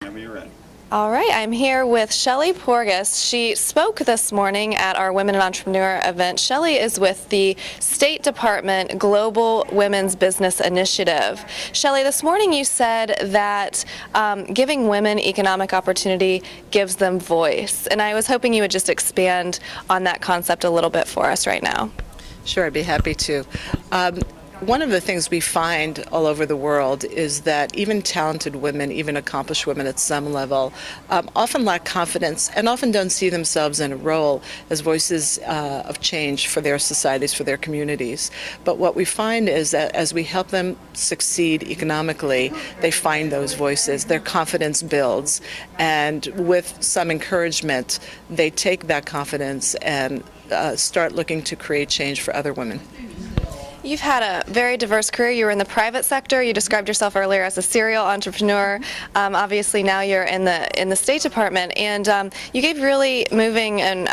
Whenever you're ready. All right, I'm here with Shelley Porges. She spoke this morning at our Women in Entrepreneur event. Shelley is with the State Department Global Women's Business Initiative. Shelley, this morning you said that giving women economic opportunity gives them voice, and I was hoping you would just expand on that concept a little bit for us right now. Sure, I'd be happy to. One of the things we find all over the world is that even talented women, even accomplished women at some level, often lack confidence and often don't see themselves in a role as voices of change for their societies, for their communities. But what we find is that as we help them succeed economically, they find those voices, their confidence builds, and with some encouragement, they take that confidence and start looking to create change for other women. You've had a very diverse career. You were in the private sector. You described yourself earlier as a serial entrepreneur. Obviously, now you're in the State Department, and you gave really moving and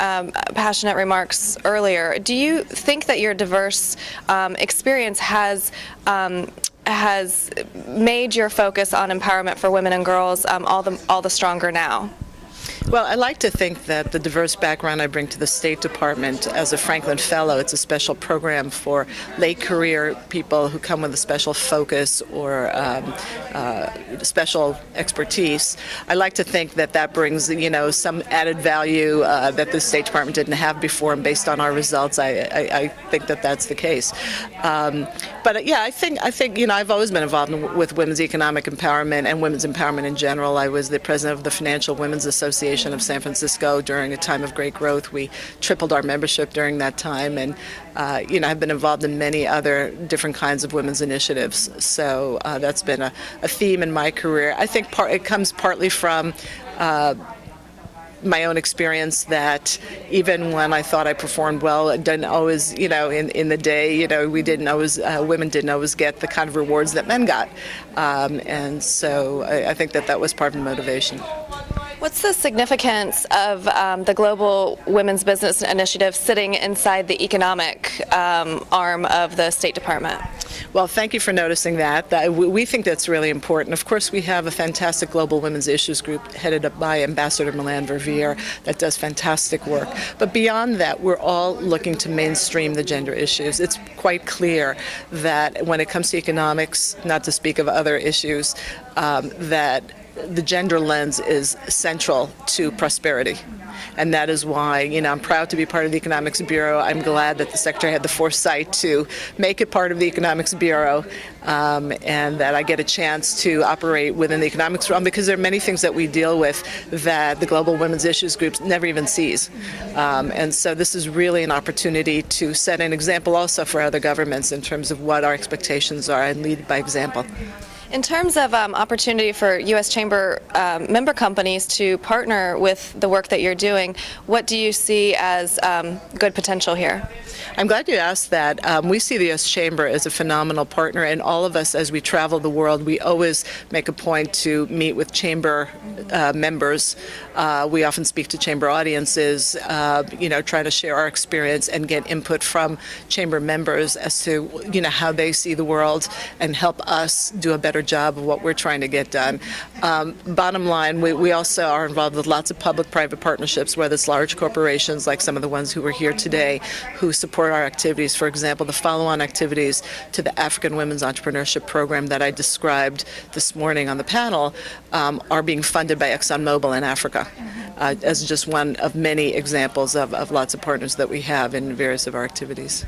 passionate remarks earlier. Do you think that your diverse experience has made your focus on empowerment for women and girls all the stronger now? Well, I like to think that the diverse background I bring to the State Department as a Franklin Fellow, it's a special program for late career people who come with a special focus or special expertise. I like to think that that brings, some added value that the State Department didn't have before, and based on our results, I think that that's the case. But yeah, I think I've always been involved with women's economic empowerment and women's empowerment in general. I was the president of the Financial Women's Association of San Francisco during a time of great growth. We tripled our membership during that time, and I've been involved in many other different kinds of women's initiatives. So that's been a theme in my career. I think it comes partly from my own experience that even when I thought I performed well, it didn't always, in the day, we didn't always, women didn't always get the kind of rewards that men got. And so I think that was part of the motivation. What's the significance of the Global Women's Business Initiative sitting inside the economic arm of the State Department? Well, thank you for noticing that. We think that's really important. Of course, we have a fantastic Global Women's Issues group headed up by Ambassador Milan Verveer that does fantastic work. But beyond that, we're all looking to mainstream the gender issues. It's quite clear that when it comes to economics, not to speak of other issues, that the gender lens is central to prosperity. And that is why, I'm proud to be part of the Economics Bureau. I'm glad that the Secretary had the foresight to make it part of the Economics Bureau, and that I get a chance to operate within the economics realm, because there are many things that we deal with that the Global Women's Issues Group never even sees. And so this is really an opportunity to set an example also for other governments in terms of what our expectations are and lead by example. In terms of opportunity for U.S. Chamber member companies to partner with the work that you're doing, what do you see as good potential here? I'm glad you asked that. We see the U.S. Chamber as a phenomenal partner, and all of us, as we travel the world, we always make a point to meet with Chamber members. We often speak to Chamber audiences, try to share our experience and get input from Chamber members as to, how they see the world and help us do a better job of what we're trying to get done. Bottom line, we also are involved with lots of public-private partnerships, whether it's large corporations like some of the ones who are here today who support our activities. For example, the follow-on activities to the African Women's Entrepreneurship Program that I described this morning on the panel are being funded by ExxonMobil in Africa, as just one of many examples of lots of partners that we have in various of our activities.